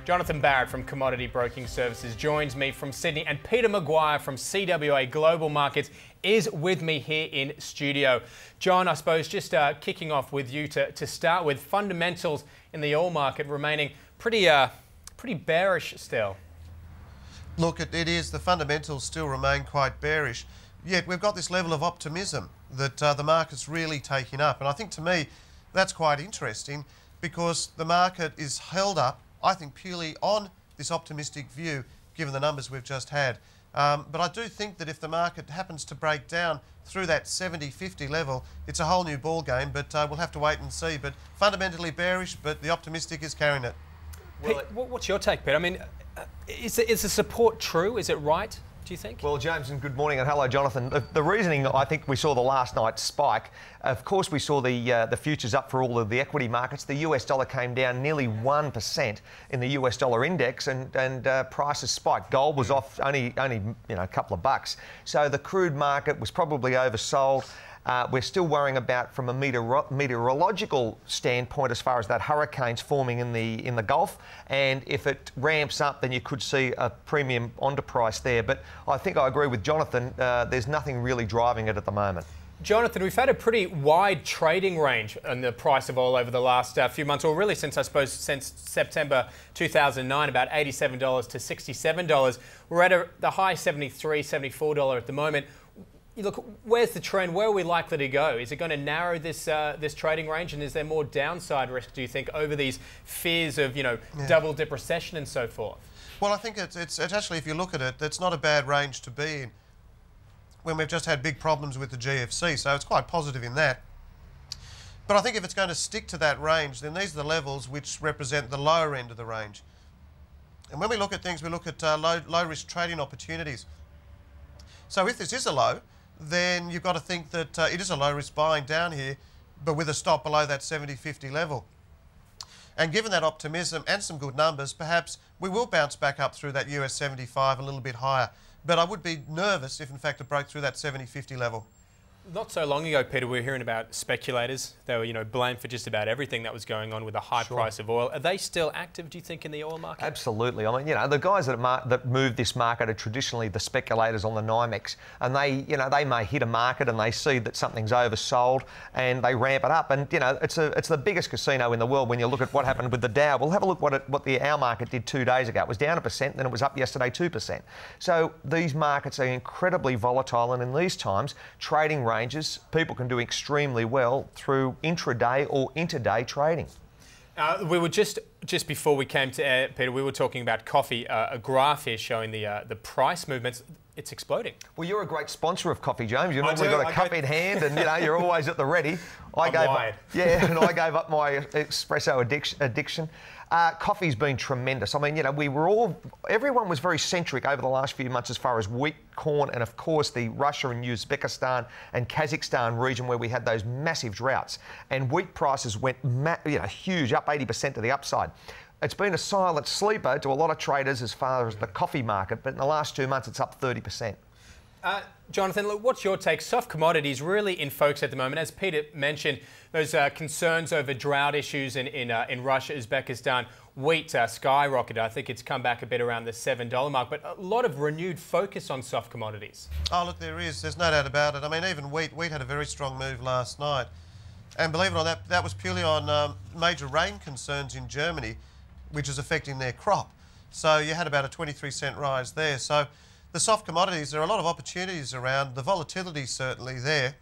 Jonathan Barrett from Commodity Broking Services joins me from Sydney, and Peter Maguire from CWA Global Markets is with me here in studio. John, I suppose just kicking off with you to start with, fundamentals in the oil market remaining pretty bearish still. Look, it is. The fundamentals still remain quite bearish. Yet we've got this level of optimism that the market's really taking up. And I think, to me, that's quite interesting because the market is held up, I think, purely on this optimistic view, given the numbers we've just had. But I do think that if the market happens to break down through that 70-50 level, it's a whole new ball game, but we'll have to wait and see. But fundamentally bearish, but the optimistic is carrying it. Well, what's your take, Peter? I mean, is the support true? Is it right, do you think? Well, James, and good morning, and hello, Jonathan. The reasoning, I think we saw the last night's spike. Of course, we saw the futures up for all of the equity markets. The US dollar came down nearly 1% in the US dollar index, and prices spiked. Gold was off only a couple of bucks. So the crude market was probably oversold. We're still worrying about, from a meteorological standpoint, as far as that hurricane's forming in the Gulf, and if it ramps up, then you could see a premium onto price there. But I think I agree with Jonathan. There's nothing really driving it at the moment. Jonathan, we've had a pretty wide trading range on the price of oil over the last few months, or really since September 2009, about $87 to $67. We're at the high $73, $74 at the moment. Look, where's the trend? Where are we likely to go? Is it going to narrow this trading range, and is there more downside risk, do you think, over these fears of double dip recession and so forth? Well, I think it's actually, if you look at it, it's not a bad range to be in when we've just had big problems with the GFC, so it's quite positive in that. But I think if it's going to stick to that range, then these are the levels which represent the lower end of the range. And when we look at things, we look at low-risk trading opportunities. So if this is a low, then you've got to think that it is a low-risk buying down here, but with a stop below that 70-50 level. And given that optimism and some good numbers, perhaps we will bounce back up through that US 75 a little bit higher. But I would be nervous if, in fact, it broke through that 70-50 level. Not so long ago, Peter, we were hearing about speculators. They were, blamed for just about everything that was going on with the high price of oil. Are they still active, do you think, in the oil market? Absolutely. I mean, the guys that move this market are traditionally the speculators on the NYMEX, and they may hit a market and they see that something's oversold and they ramp it up. And it's the biggest casino in the world when you look at what happened with the Dow. We'll have a look what our market did 2 days ago. It was down 1%, then it was up yesterday 2%. So these markets are incredibly volatile, and in these times, trading ranges, people can do extremely well through intraday or interday trading. We were just before we came to air, Peter, we were talking about coffee. A graph here showing the price movements. It's exploding. Well, you're a great sponsor of coffee, James. You've normally got a cup in hand, and you're always at the ready. I gave up my espresso addiction. Coffee's been tremendous. I mean, everyone was very centric over the last few months as far as wheat, corn, and of course the Russia and Uzbekistan and Kazakhstan region where we had those massive droughts. And wheat prices went huge, up 80% to the upside. It's been a silent sleeper to a lot of traders as far as the coffee market, but in the last 2 months it's up 30%. Jonathan, look, what's your take? Soft commodities really in focus at the moment. As Peter mentioned, those concerns over drought issues in Russia, Uzbekistan, wheat skyrocketed. I think it's come back a bit around the $7 mark, but a lot of renewed focus on soft commodities. Oh, look, there is. There's no doubt about it. I mean, even wheat had a very strong move last night. And believe it or not, that was purely on major rain concerns in Germany, which is affecting their crop. So you had about a 23-cent rise there. So the soft commodities, there are a lot of opportunities around. The volatility is certainly there.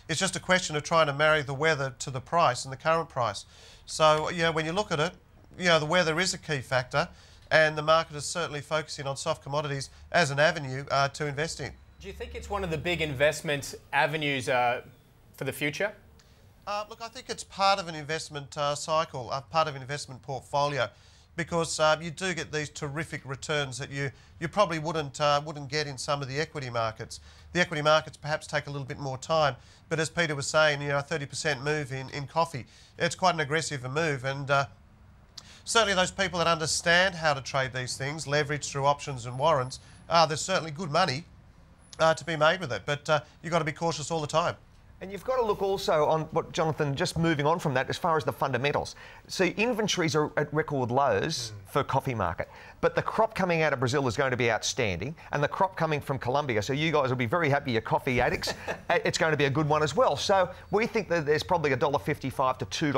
It's just a question of trying to marry the weather to the price and the current price. So, when you look at it, the weather is a key factor, and the market is certainly focusing on soft commodities as an avenue to invest in. Do you think it's one of the big investment avenues for the future? Look, I think it's part of an investment cycle, part of an investment portfolio, because you do get these terrific returns that you probably wouldn't get in some of the equity markets. The equity markets perhaps take a little bit more time, but as Peter was saying, a 30% move in coffee, it's quite an aggressive move, and certainly those people that understand how to trade these things, leverage through options and warrants, there's certainly good money to be made with it, but you've got to be cautious all the time. And you've got to look also on what, Jonathan, just moving on from that, as far as the fundamentals. See, inventories are at record lows for coffee market, but the crop coming out of Brazil is going to be outstanding, and the crop coming from Colombia, so you guys will be very happy, your coffee addicts, it's going to be a good one as well. So we think that there's probably a $1.55 to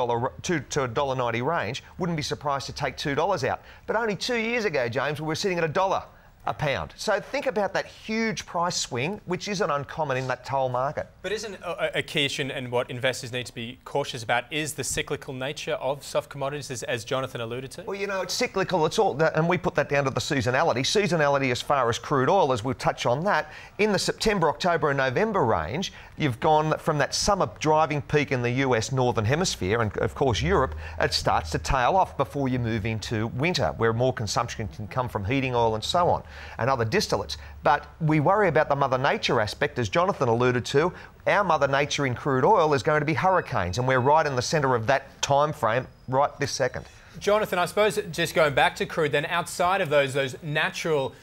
$1.90 range. Wouldn't be surprised to take $2 out. But only 2 years ago, James, we were sitting at $1 a pound. So think about that huge price swing, which isn't uncommon in that toll market. But isn't a key issue, and what investors need to be cautious about, is the cyclical nature of soft commodities, as Jonathan alluded to? Well, you know, it's cyclical. It's all that, and we put that down to the seasonality. Seasonality as far as crude oil, as we'll touch on that, in the September, October and November range, you've gone from that summer driving peak in the US Northern Hemisphere and, of course, Europe, it starts to tail off before you move into winter, where more consumption can come from heating oil and so on, and other distillates. But we worry about the Mother Nature aspect, as Jonathan alluded to. Our Mother Nature in crude oil is going to be hurricanes, and we're right in the centre of that time frame right this second. Jonathan, I suppose just going back to crude, then outside of those natural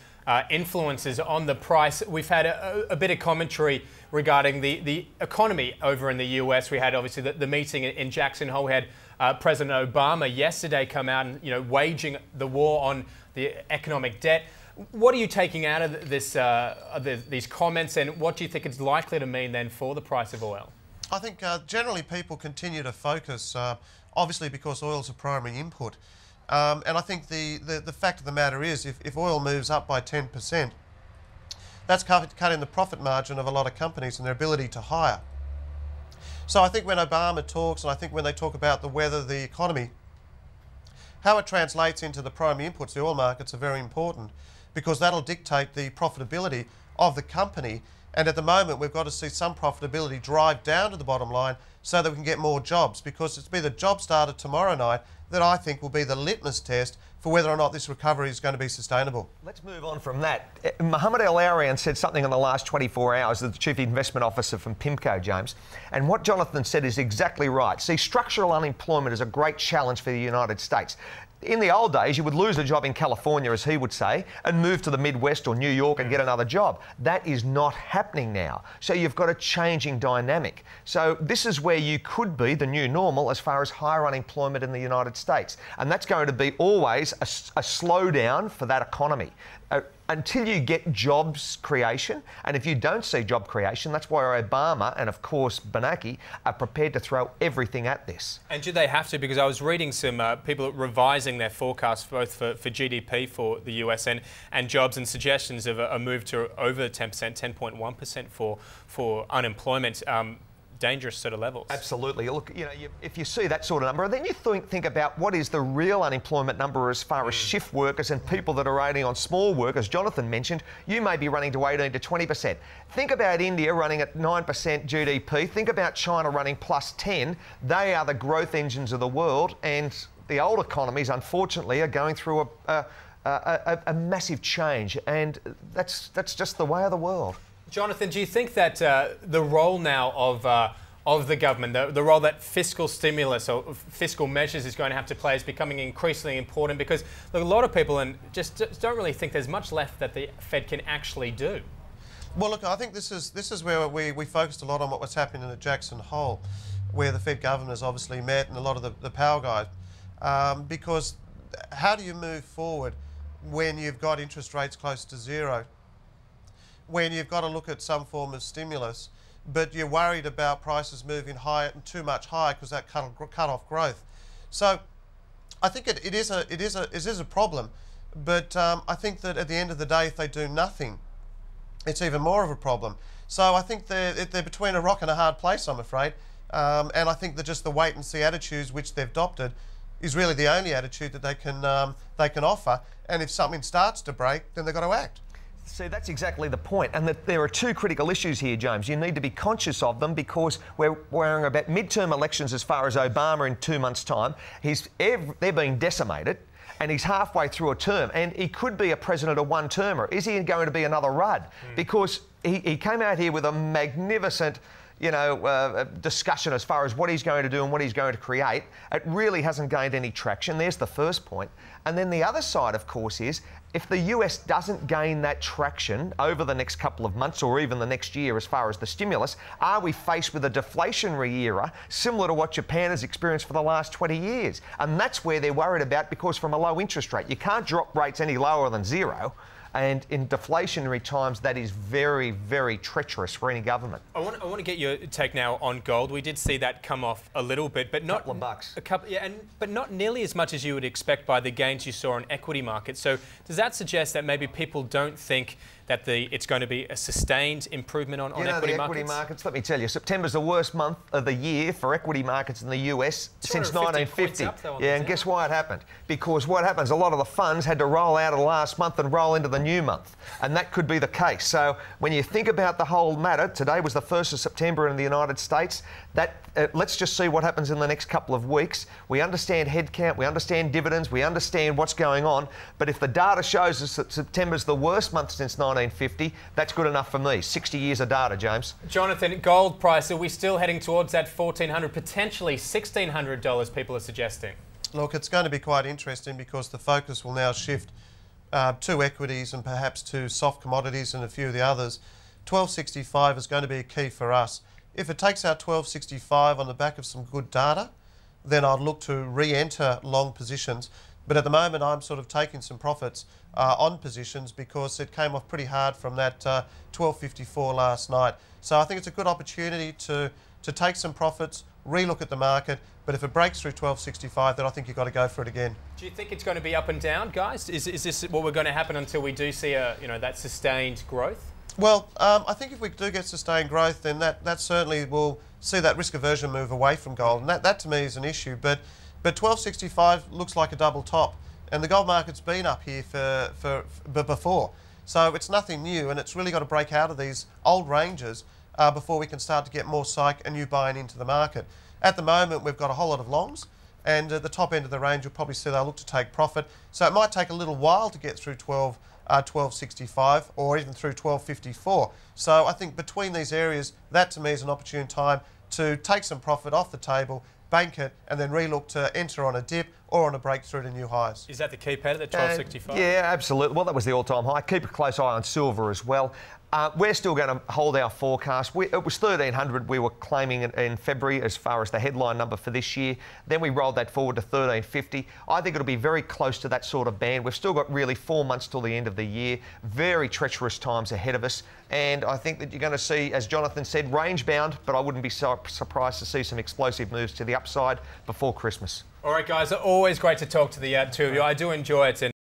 influences on the price, we've had a bit of commentary regarding the economy over in the US. We had obviously the meeting in Jackson Hole. We had President Obama yesterday come out and, you know, waging the war on the economic debt. What are you taking out of this, these comments, and what do you think it's likely to mean then for the price of oil? I think generally people continue to focus, obviously because oil is a primary input. And I think the fact of the matter is, if oil moves up by 10%, that's cutting the profit margin of a lot of companies and their ability to hire. So I think when Obama talks, and I think when they talk about the weather, the economy, how it translates into the primary inputs, the oil markets, are very important, because that'll dictate the profitability of the company. And at the moment, we've got to see some profitability drive down to the bottom line so that we can get more jobs, because it's be the job starter tomorrow night that I think will be the litmus test for whether or not this recovery is going to be sustainable. Let's move on from that. Mohammed El Arian said something in the last 24 hours, the Chief Investment Officer from PIMCO, James, and what Jonathan said is exactly right. See, structural unemployment is a great challenge for the United States. In the old days, you would lose a job in California, as he would say, and move to the Midwest or New York and get another job. That is not happening now. So you've got a changing dynamic. So this is where you could be the new normal as far as higher unemployment in the United States. And that's going to be always a slowdown for that economy. Until you get jobs creation, and if you don't see job creation, that's why Obama and, of course, Bernanke are prepared to throw everything at this. And do they have to? Because I was reading some people revising their forecasts both for GDP for the US and jobs, and suggestions of a move to over 10%, 10.1% for unemployment. Dangerous sort of levels. Absolutely. Look, you know, if you see that sort of number, then you think about what is the real unemployment number as far as shift workers and people that are only on small work. As Jonathan mentioned, you may be running to 18 to 20%. Think about India running at 9% GDP. Think about China running plus 10. They are the growth engines of the world, and the old economies, unfortunately, are going through a massive change, and that's just the way of the world. Jonathan, do you think that the role now of the government, the role that fiscal stimulus or fiscal measures is going to have to play, is becoming increasingly important? Because look, a lot of people just don't really think there's much left that the Fed can actually do. Well, look, I think this is where we focused a lot on what was happening at Jackson Hole, where the Fed governors obviously met and a lot of the power guys, because how do you move forward when you've got interest rates close to zero? When you've got to look at some form of stimulus, but you're worried about prices moving higher and too much higher because that cut off growth. So I think it is a problem, but I think that at the end of the day, if they do nothing, it's even more of a problem. So I think they're between a rock and a hard place, I'm afraid, and I think that just the wait and see attitudes which they've adopted is really the only attitude that they can offer. And if something starts to break, then they've got to act. See, that's exactly the point. And that there are two critical issues here, James. You need to be conscious of them, because we're worrying about midterm elections as far as Obama in 2 months' time. They're being decimated, and he's halfway through a term, and he could be a president of one-termer. Is he going to be another Rudd? Because he came out here with a magnificent, discussion as far as what he's going to do and what he's going to create, it really hasn't gained any traction. There's the first point. And then the other side, of course, is if the US doesn't gain that traction over the next couple of months or even the next year as far as the stimulus, are we faced with a deflationary era similar to what Japan has experienced for the last 20 years? And that's where they're worried about, because from a low interest rate, you can't drop rates any lower than zero. And in deflationary times, that is very, very treacherous for any government. I want to get your take now on gold. We did see that come off a little bit, but not couple of bucks. But not nearly as much as you would expect by the gains you saw in equity markets. So does that suggest that maybe people don't think that it's going to be a sustained improvement on equity markets? Let me tell you, September's the worst month of the year for equity markets in the US since 1950. And guess why it happened? Because what happens, a lot of the funds had to roll out of the last month and roll into the new month. And that could be the case. So when you think about the whole matter, today was the 1st of September in the United States. Let's just see what happens in the next couple of weeks. We understand headcount, we understand dividends, we understand what's going on. But if the data shows us that September's the worst month since 1950, that's good enough for me. 60 years of data, James. Jonathan, gold price, are we still heading towards that $1,400, potentially $1,600 people are suggesting? Look, it's going to be quite interesting because the focus will now shift to equities and perhaps to soft commodities and a few of the others. 1265 is going to be a key for us. If it takes out 1265 on the back of some good data, then I'd look to re-enter long positions. But at the moment, I'm sort of taking some profits on positions because it came off pretty hard from that 1254 last night. So I think it's a good opportunity to take some profits, re-look at the market. But if it breaks through 1265, then I think you've got to go for it again. Do you think it's going to be up and down, guys? Is this what we're going to happen until we do see that sustained growth? Well, I think if we do get sustained growth, then that certainly will see that risk aversion move away from gold, and that to me is an issue. But 1265 looks like a double top, and the gold market's been up here before, so it's nothing new, and it's really got to break out of these old ranges before we can start to get more psych and you buying into the market. At the moment, we've got a whole lot of longs, and at the top end of the range, you'll probably see they'll look to take profit. So it might take a little while to get through 1265 or even through 1254. So I think between these areas, that to me is an opportune time to take some profit off the table, bank it, and then re-look to enter on a dip or on a breakthrough to new highs. Is that the key, Peter, the 1265? Yeah, absolutely. Well, that was the all-time high. Keep a close eye on silver as well. We're still going to hold our forecast. It was 1,300 we were claiming in February as far as the headline number for this year. Then we rolled that forward to 1,350. I think it'll be very close to that sort of band. We've still got really 4 months till the end of the year. Very treacherous times ahead of us. And I think that you're going to see, as Jonathan said, range bound, but I wouldn't be surprised to see some explosive moves to the upside before Christmas. All right, guys, always great to talk to the two of you. I do enjoy it.